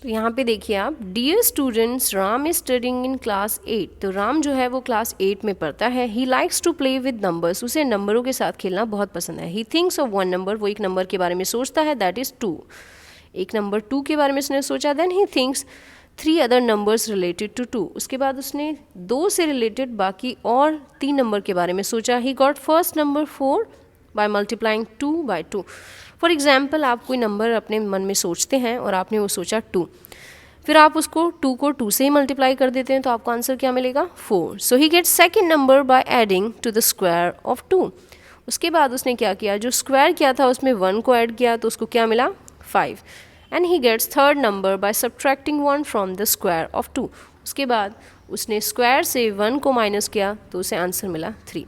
तो यहाँ पे देखिए आप, dear students, Ram is studying in class 8। तो राम जो है वो क्लास 8 में पढ़ता है। He likes to play with numbers, उसे नंबरों के साथ खेलना बहुत पसंद है। He thinks of one number, वो एक नंबर के बारे में सोचता है, दैट इज़ 2। एक नंबर 2 के बारे में उसने सोचा। Then he thinks 3 other numbers related to 2, उसके बाद उसने 2 से रिलेटेड बाकी और 3 नंबर के बारे में सोचा। He got first number 4 by multiplying 2 by 2। For example, आप कोई नंबर अपने मन में सोचते हैं और आपने वो सोचा 2, फिर आप उसको 2 को 2 से ही मल्टीप्लाई कर देते हैं, तो आपको आंसर क्या मिलेगा? 4। So he gets second number by adding to the square of 2। उसके बाद उसने क्या किया, जो स्क्वायर किया था उसमें 1 को ऐड किया, तो उसको क्या मिला? 5। And he gets third number by subtracting 1 from the square of 2। उसके बाद उसने स्क्वायर से 1 को माइनस किया, तो उसे आंसर मिला 3।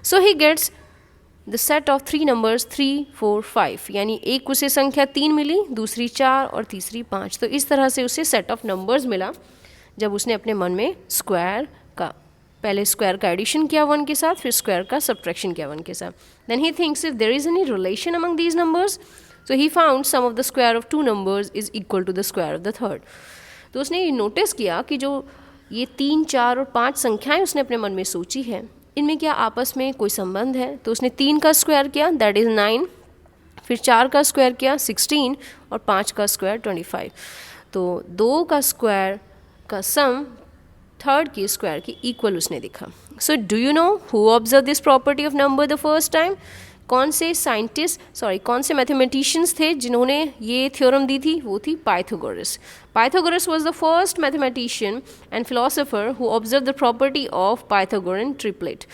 So he gets the set of 3 numbers 3, 4, 5, यानी एक उसे संख्या 3 मिली, दूसरी 4 और तीसरी 5। तो इस तरह से उसे सेट ऑफ नंबर्स मिला जब उसने अपने मन में स्क्वायर का, पहले स्क्वायर का एडिशन किया 1 के साथ, फिर स्क्वायर का सब्ट्रैक्शन किया 1 के साथ। Then he thinks if there is any relation among these numbers, so he found sum of the square of 2 numbers is equal to the square of the third. तो उसने ये नोटिस किया कि जो ये 3, 4 और 5 संख्याएं उसने अपने मन में सोची है, इनमें क्या आपस में कोई संबंध है। तो उसने 3 का स्क्वायर किया, दैट इज़ 9, फिर 4 का स्क्वायर किया 16 और 5 का स्क्वायर 25। तो 2 का स्क्वायर का सम थर्ड की स्क्वायर की इक्वल उसने दिखा। So do you know who observe this property of number the first time? कौन से मैथमेटिशियंस थे जिन्होंने ये थ्योरम दी थी? वो थी Pythagoras. Pythagoras was the first mathematician and philosopher who observe the property of Pythagorean triplet.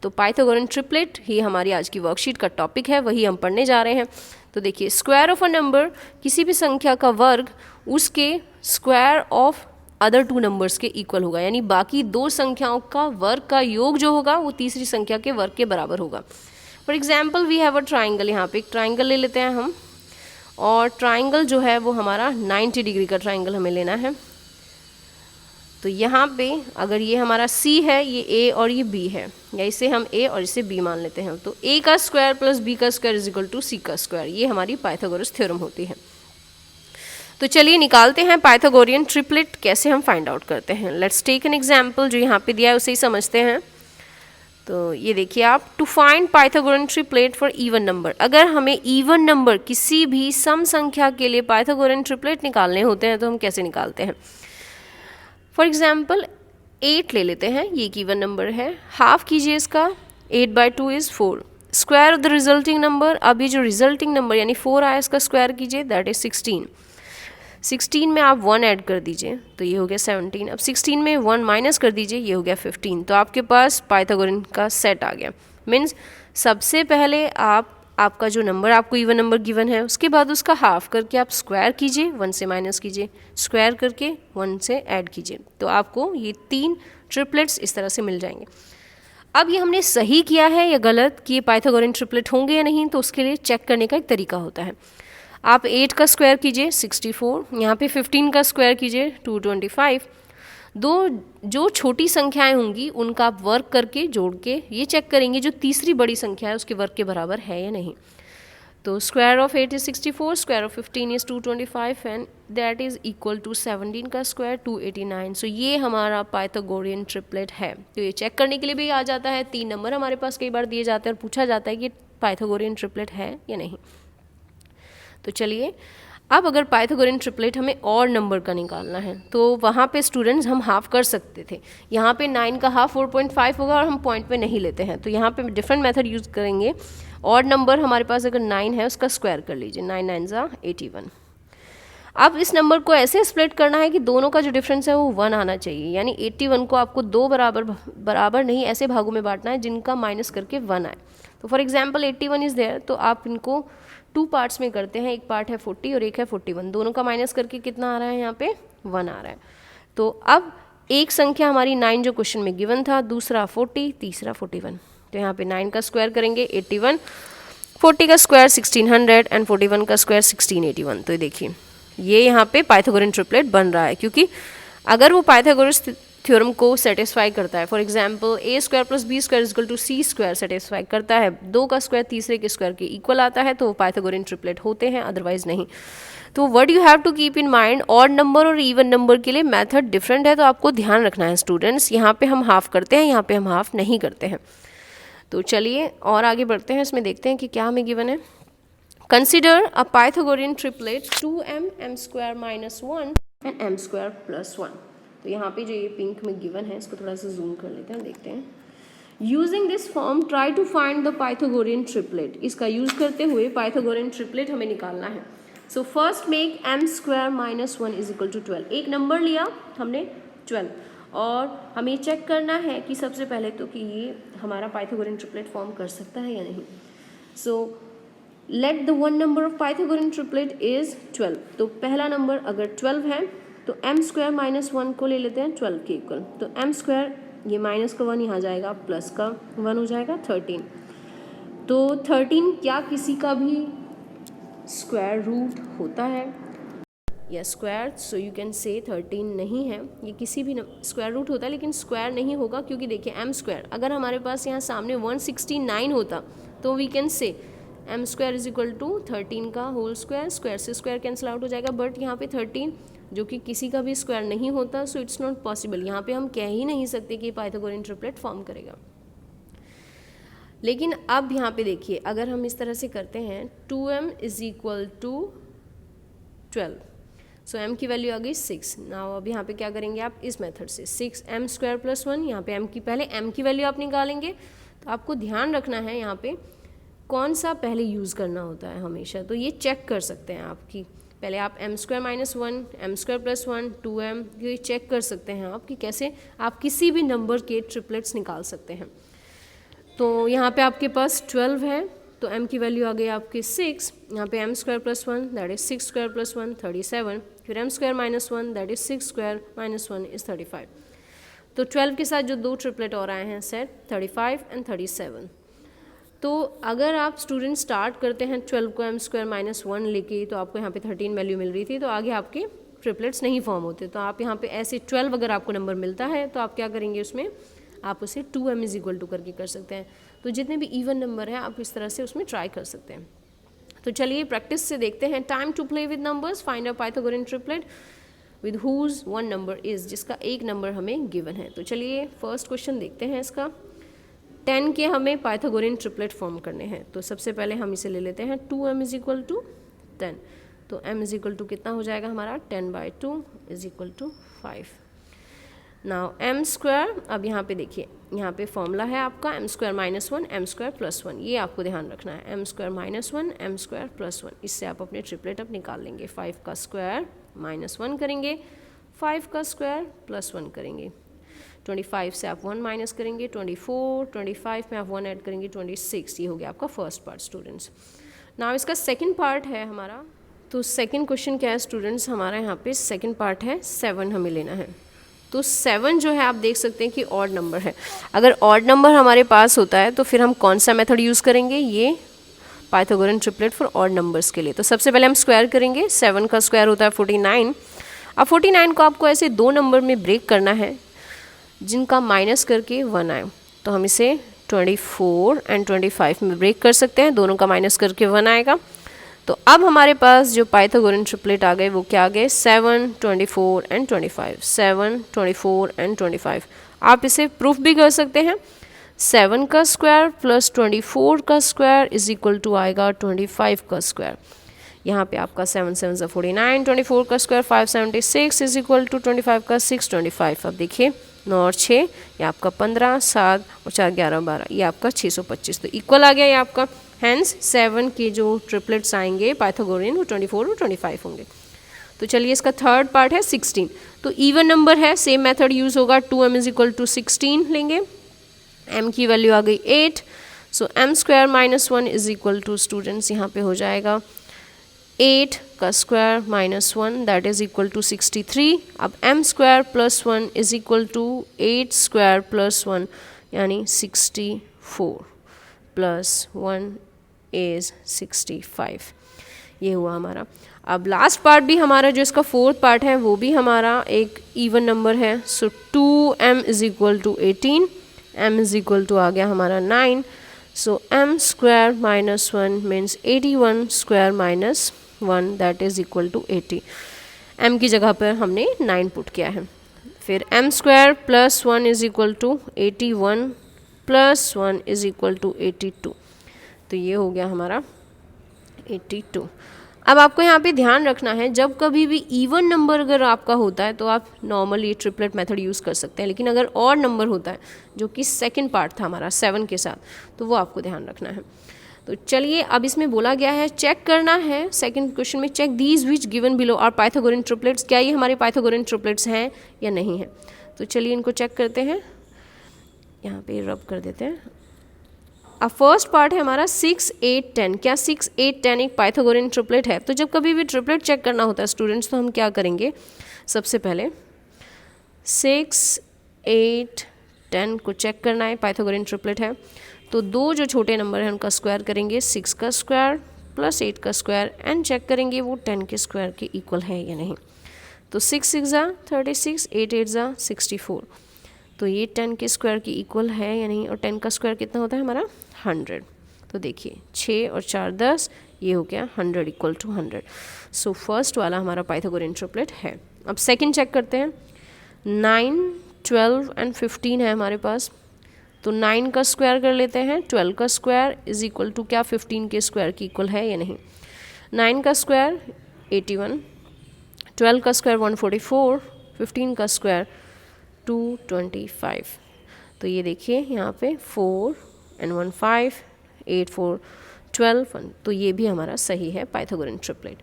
तो पाइथागोरन ट्रिपलेट ही हमारी आज की वर्कशीट का टॉपिक है, वही हम पढ़ने जा रहे हैं। तो देखिए, स्क्वायर ऑफ अ नंबर, किसी भी संख्या का वर्ग उसके स्क्वायर ऑफ अदर 2 नंबर्स के इक्वल होगा, यानी बाकी 2 संख्याओं का वर्ग का योग जो होगा वो तीसरी संख्या के वर्ग के बराबर होगा। For example, we have a triangle, यहाँ पे एक ट्राइंगल ले लेते हैं हम, और ट्राइंगल जो है वो हमारा 90 डिग्री का ट्राइंगल हमें लेना है। तो यहाँ पे अगर ये हमारा C है, ये A और ये B है, या इसे हम A और इसे B मान लेते हैं, तो A का स्क्वायर प्लस B का square is equal to C का स्क्वायर, ये हमारी पाइथागोरस थ्योरम होती है। तो चलिए निकालते हैं पाइथागोरियन ट्रिपलेट, कैसे हम फाइंड आउट करते हैं। लेट्स टेक एन एग्जाम्पल, जो यहाँ पे दिया है उसे ही समझते हैं। तो ये देखिए आप, to find Pythagorean triplet for even number, अगर हमें इवन नंबर किसी भी सम संख्या के लिए पाइथागोरियन ट्रिपलेट निकालने होते हैं तो हम कैसे निकालते हैं। फॉर एग्जाम्पल 8 ले लेते हैं, ये एक इवन नंबर है, हाफ कीजिए इसका, 8/2 is 4, square of the resulting number, अब ये जो रिजल्टिंग नंबर यानी 4 आया, इसका स्क्वायर कीजिए, दैट इज 16। 16 में आप 1 ऐड कर दीजिए, तो ये हो गया 17। अब 16 में 1 माइनस कर दीजिए, ये हो गया 15। तो आपके पास पाइथागोरियन का सेट आ गया। मीन्स सबसे पहले आपका जो नंबर, आपको इवन नंबर गिवन है, उसके बाद उसका हाफ करके आप स्क्वायर कीजिए, 1 से माइनस कीजिए, स्क्वायर करके 1 से ऐड कीजिए, तो आपको ये 3 ट्रिपलेट्स इस तरह से मिल जाएंगे। अब ये हमने सही किया है या गलत कि ये पाइथागोरियन ट्रिपलेट होंगे या नहीं, तो उसके लिए चेक करने का एक तरीका होता है। आप 8 का स्क्वायर कीजिए 64, यहाँ पे 15 का स्क्वायर कीजिए 225। दो जो छोटी संख्याएं होंगी उनका आप वर्ग करके जोड़ के ये चेक करेंगे जो तीसरी बड़ी संख्या है उसके वर्ग के बराबर है या नहीं। तो square of 8 is 64, square of 15 is 225 and that is equal to 17 का स्क्वायर 289। सो ये हमारा पाइथागोरियन ट्रिपलेट है। तो ये चेक करने के लिए भी आ जाता है, 3 नंबर हमारे पास कई बार दिए जाते हैं और पूछा जाता है कि पाइथागोरियन ट्रिपलेट है या नहीं। तो चलिए, अब अगर पाइथागोरियन ट्रिपलेट हमें और नंबर का निकालना है तो वहाँ पे स्टूडेंट्स हम हाफ कर सकते थे। यहाँ पे 9 का हाफ 4.5 होगा और हम पॉइंट पे नहीं लेते हैं, तो यहाँ पे डिफरेंट मेथड यूज़ करेंगे। और नंबर हमारे पास अगर 9 है उसका स्क्वायर कर लीजिए, 9 9 जा 81। अब इस नंबर को ऐसे स्प्लिट करना है कि दोनों का जो डिफरेंस है वो 1 आना चाहिए, यानी 81 को आपको 2 बराबर नहीं ऐसे भागों में बांटना है जिनका माइनस करके 1 आए। तो फॉर एग्जाम्पल 81 इज़ देयर, तो आप इनको 2 पार्ट्स में करते हैं, एक पार्ट है 40 और एक है 41, दोनों का माइनस करके कितना आ रहा है, यहाँ पे 1 आ रहा है। तो अब एक संख्या हमारी 9 जो क्वेश्चन में गिवन था, दूसरा 40, तीसरा 41। तो यहाँ पे 9 का स्क्वायर करेंगे 81, 40 का स्क्वायर 1600 एंड 41 का स्क्वायर 1681। तो देखिए ये यहाँ पे पाइथागोरियन ट्रिपलेट बन रहा है, क्योंकि अगर वो पाइथागोरस थ्योरम को सेटिस्फाई करता है। For example A square plus B square is equal to C square satisfy करता है, 2 का स्क्वायर तीसरे के स्क्वायर के इक्वल आता है तो वो पाइथागोरियन ट्रिपलेट होते हैं, अदरवाइज नहीं। तो what you have to keep in mind, odd number और इवन नंबर के लिए मेथड डिफरेंट है, तो आपको ध्यान रखना है स्टूडेंट्स। यहाँ पे हम हाफ करते हैं, यहाँ पे हम हाफ नहीं करते हैं। तो चलिए और आगे बढ़ते हैं, इसमें देखते हैं कि क्या हमें गिवन है। Consider a Pythagorean triplet 2m m square minus 1 and m square plus 1। तो यहाँ पे जो ये पिंक में गिवन है, इसको थोड़ा सा जूम कर लेते हैं, देखते हैं। Using this form try to find the Pythagorean triplet. इसका यूज करते हुए पाइथागोरियन ट्रिपलेट हमें निकालना है। So first make m square minus 1 is equal to 12। एक नंबर लिया हमने 12, और हमें चेक करना है कि सबसे पहले तो कि ये हमारा पाइथागोरियन ट्रिपलेट फॉर्म कर सकता है या नहीं। So let the one number of Pythagorean triplet is 12। तो पहला नंबर अगर 12 है तो m स्क्वायर माइनस 1 को ले लेते हैं 12 के इक्वल। तो m स्क्वायर, ये माइनस का 1 यहाँ जाएगा, प्लस का 1 हो जाएगा 13। तो 13 क्या किसी का भी स्क्वायर रूट होता है या square? So you can say 13 नहीं है, ये किसी भी स्क्वायर रूट होता है लेकिन स्क्वायर नहीं होगा, क्योंकि देखिए m स्क्वायर अगर हमारे पास यहाँ सामने 169 होता तो we can say m square is equal to 13 का होल स्क्वायर, स्क्वायर से स्क्वायर कैंसिल आउट हो जाएगा। बट यहाँ पे 13 जो कि किसी का भी स्क्वायर नहीं होता, सो इट्स नॉट पॉसिबल। यहाँ पे हम कह ही नहीं सकते कि पाइथागोरियन ट्रिपलेट फॉर्म करेगा। लेकिन अब यहाँ पे देखिए, अगर हम इस तरह से करते हैं 2m is equal to 12, so m की वैल्यू आ गई 6। नाउ अब यहाँ पे क्या करेंगे आप इस मेथड से, 6m स्क्वायर प्लस 1, यहाँ पे m की पहले m की वैल्यू आप निकालेंगे। तो आपको ध्यान रखना है यहाँ पे कौन सा पहले यूज़ करना होता है हमेशा, तो ये चेक कर सकते हैं आपकी। पहले आप m square minus 1, m square plus 1, 2m, ये चेक कर सकते हैं आप कि कैसे आप किसी भी नंबर के ट्रिपलेट्स निकाल सकते हैं। तो यहाँ पे आपके पास 12 है तो m की वैल्यू आ गई आपकी 6। यहाँ पे m square plus 1 that is 6 square plus 1 37, फिर m square minus 1 that is 6 square minus 1 is 35। तो 12 के साथ जो दो ट्रिपलेट और आए हैं सेट 35 एंड 37। तो अगर आप स्टूडेंट स्टार्ट करते हैं 12 को m स्क्वायर माइनस 1 लेके, तो आपको यहाँ पे 13 वैल्यू मिल रही थी, तो आगे आपके ट्रिपलेट्स नहीं फॉर्म होते। तो आप यहाँ पे ऐसे 12 अगर आपको नंबर मिलता है तो आप क्या करेंगे, उसमें आप उसे 2m इज इक्वल टू करके कर सकते हैं। तो जितने भी इवन नंबर हैं आप इस तरह से उसमें ट्राई कर सकते हैं। तो चलिए प्रैक्टिस से देखते हैं। Time to play with numbers, find a Pythagorean triplet with whose one number is, जिसका एक नंबर हमें गिवन है। तो चलिए फर्स्ट क्वेश्चन देखते हैं इसका। 10 के हमें पाइथागोरियन ट्रिपलेट फॉर्म करने हैं। तो सबसे पहले हम इसे ले लेते हैं 2m इज इक्वल टू 10। तो m इज इक्वल टू कितना हो जाएगा हमारा, 10/2 is equal to 5। Now m square, अब यहाँ पे देखिए, यहाँ पे फॉर्मूला है आपका m square minus 1 m square plus 1, ये आपको ध्यान रखना है। m square minus 1 m square plus 1, इससे आप अपने ट्रिपलेट अब निकाल लेंगे। 5 का स्क्वायर माइनस 1 करेंगे, 5 का स्क्वायर प्लस 1 करेंगे, 25 से आप 1 माइनस करेंगे 24, 25 में आप 1 ऐड करेंगे 26। ये हो गया आपका फर्स्ट पार्ट स्टूडेंट्स। नाउ इसका सेकंड पार्ट है हमारा। तो सेकंड क्वेश्चन क्या है स्टूडेंट्स, हमारा यहाँ पे सेकंड पार्ट है 7 हमें लेना है। तो 7 जो है आप देख सकते हैं कि ऑड नंबर है। अगर ऑड नंबर हमारे पास होता है तो फिर हम कौन सा मेथड यूज़ करेंगे, ये Pythagorean triplet for odd numbers के लिए। तो सबसे पहले हम स्क्वायर करेंगे। 7 का स्क्वायर होता है 49। अब 49 को आपको ऐसे दो नंबर में ब्रेक करना है जिनका माइनस करके 1 आए। तो हम इसे 24 एंड 25 में ब्रेक कर सकते हैं, दोनों का माइनस करके 1 आएगा। तो अब हमारे पास जो पाइथागोरियन ट्रिपलेट आ गए वो क्या आ गए, 7, 24 एंड 25। 7, 24 एंड 25। आप इसे प्रूफ भी कर सकते हैं। 7 का स्क्वायर प्लस 24 का स्क्वायर इज इक्वल टू आएगा 25 का स्क्वायर। यहाँ पे आपका 7 7 से 49, 24 का स्क्वायर 576 इज इक्वल टू 25 का 625। अब देखिए 9 और 6 ये आपका 15, 7 और 4 11 12, ये आपका 625। तो इक्वल आ गया ये आपका। हैंस 7 के जो ट्रिपलेट्स आएंगे पाइथागोरियन वो 24 और 25 होंगे। तो चलिए इसका थर्ड पार्ट है 16। तो इवन नंबर है, सेम मेथड यूज़ होगा। 2m इज इक्वल टू 16 लेंगे, m की वैल्यू आ गई 8। So m square minus 1 is equal to students यहाँ पे हो जाएगा 8 का square minus 1 that is equal to 63। अब m square plus 1 is equal to 8 square plus 1 यानी 64 प्लस 1 इज 65। ये हुआ हमारा। अब लास्ट पार्ट भी हमारा जो इसका फोर्थ पार्ट है वो भी हमारा एक इवन नंबर है। So 2m is equal to 18, m is equal to आ गया हमारा 9। So m square minus 1 means 81 square minus 1 that is equal to 80। m की जगह पर हमने 9 पुट किया है। फिर m square plus 1 is equal to 81 plus 1 is equal to 82। तो ये हो गया हमारा 82। अब आपको यहाँ पे ध्यान रखना है, जब कभी भी इवन नंबर अगर आपका होता है तो आप नॉर्मली ट्रिपलेट मेथड यूज़ कर सकते हैं, लेकिन अगर ऑड नंबर होता है जो कि सेकंड पार्ट था हमारा 7 के साथ, तो वो आपको ध्यान रखना है। तो चलिए अब इसमें बोला गया है चेक करना है, सेकंड क्वेश्चन में check these which given below are Pythagorean triplets, क्या ये हमारे पाइथागोरन ट्रिपलेट्स हैं या नहीं है। तो चलिए इनको चेक करते हैं, यहाँ पे रब कर देते हैं। अब फर्स्ट पार्ट है हमारा 6, 8, 10, क्या 6, 8, 10 एक पाइथागोरन ट्रिपलेट है। तो जब कभी भी ट्रिपलेट चेक करना होता है स्टूडेंट्स, तो हम क्या करेंगे, सबसे पहले 6, 8, 10 को चेक करना है, पाइथागोरन ट्रिपलेट है। तो दो जो छोटे नंबर हैं उनका स्क्वायर करेंगे, 6 का स्क्वायर प्लस 8 का स्क्वायर, एंड चेक करेंगे वो 10 के स्क्वायर के इक्वल है या नहीं। तो 6 6 36, 8 8 64, तो ये 10 के स्क्वायर की इक्वल है या नहीं। और 10 का स्क्वायर कितना होता है हमारा 100। तो देखिए 6 और 4 10, ये हो गया 100 इक्वल टू 100। सो फर्स्ट वाला हमारा पाइथागोरन ट्रिपलेट है। अब सेकंड चेक करते हैं, 9, 12 एंड 15 है हमारे पास। तो 9 का स्क्वायर कर लेते हैं, 12 का स्क्वायर इज इक्वल टू क्या 15 के स्क्वायर की इक्वल है या नहीं। 9 का स्क्वायर 81, 12 का स्क्वायर 144, 15 का स्क्वायर 225। तो ये देखिए यहाँ पे 4 and 1 5, 8 4 12, तो ये भी हमारा सही है पाइथागोरन ट्रिपलेट।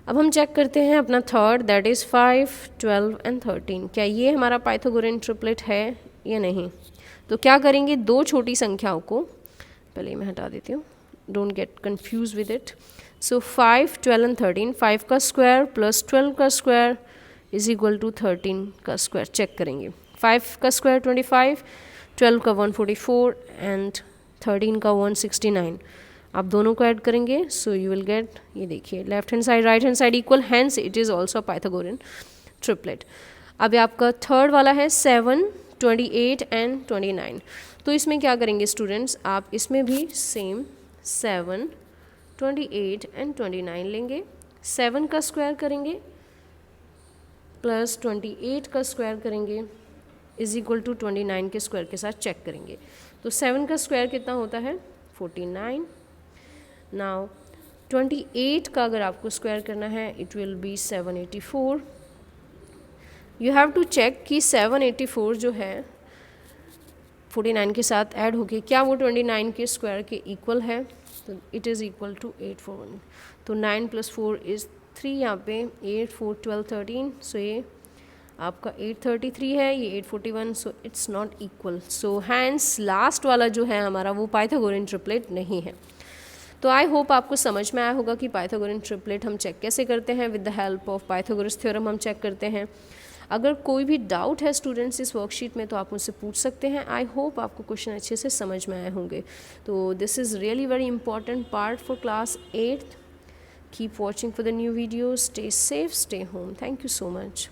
अब हम चेक करते हैं अपना थर्ड, दैट इज़ 5, 12 एंड 13, क्या ये हमारा पाइथागोरन ट्रिपलेट है या नहीं। तो क्या करेंगे, दो छोटी संख्याओं को पहले मैं हटा देती हूँ, don't get confuse with it. So 5, 12 and 13, 5 का स्क्वायर प्लस 12 का स्क्वायर इज इक्वल टू 13 का स्क्वायर। चेक करेंगे, 5 का स्क्वायर 25, 12 का 144 एंड 13 का 169। आप दोनों को ऐड करेंगे, सो यू विल गेट, ये देखिए left hand side right hand side equal, hence it is also Pythagorean triplet. अब आपका थर्ड वाला है 7, 28 एंड 29। तो इसमें क्या करेंगे स्टूडेंट्स, आप इसमें भी सेम 7, 28 एंड 29 लेंगे, 7 का स्क्वायर करेंगे प्लस 28 का स्क्वायर करेंगे इज इक्वल टू 29 के स्क्वायर के साथ चेक करेंगे। तो 7 का स्क्वायर कितना होता है 49। नाउ 28 का अगर आपको स्क्वायर करना है it will be 784। You have to check कि 784 जो है 49 के साथ ऐड होके क्या वो 29 के स्क्वायर के इक्वल है। तो इट इज़ इक्वल टू 841। तो 9 + 4 इज़ 3, यहाँ पे 8 4 12 13, सो ये आपका 833 है, ये 841, so it's not equal. So hence last वाला जो है हमारा वो पाइथागोरन ट्रिपलेट नहीं है। तो आई होप आपको समझ में आया होगा कि पाइथागोरन ट्रिपलेट हम चेक कैसे करते हैं। With the help of Pythagoras theorem हम चेक करते हैं। अगर कोई भी डाउट है स्टूडेंट्स इस वर्कशीट में तो आप मुझसे पूछ सकते हैं। आई होप आपको क्वेश्चन अच्छे से समझ में आए होंगे। तो this is really very important part for class 8th। Keep watching for the new videos. Stay safe, stay home. Thank you so much.